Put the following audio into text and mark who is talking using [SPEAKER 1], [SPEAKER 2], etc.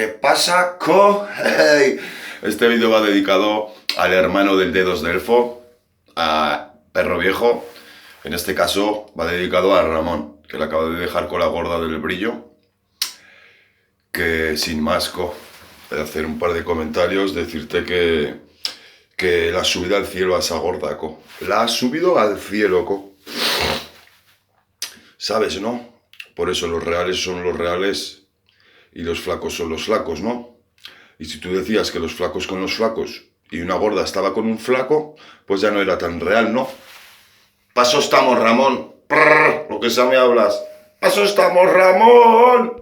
[SPEAKER 1] ¿Qué pasa, co? Hey. Este vídeo va dedicado al hermano del Dedos de Elfo, a Perro Viejo. En este caso va dedicado a Ramón, que le acabo de dejar con la gorda del brillo. Que sin más, co, de hacer un par de comentarios, decirte que la has subido al cielo a esa gorda, co. La has subido al cielo, co. ¿Sabes, no? Por eso los reales son los reales y los flacos son los flacos, ¿no? Y si tú decías que los flacos con los flacos y una gorda estaba con un flaco, pues ya no era tan real, ¿no? Paso estamos, Ramón. Prrr, lo que sea me hablas. Paso estamos, Ramón.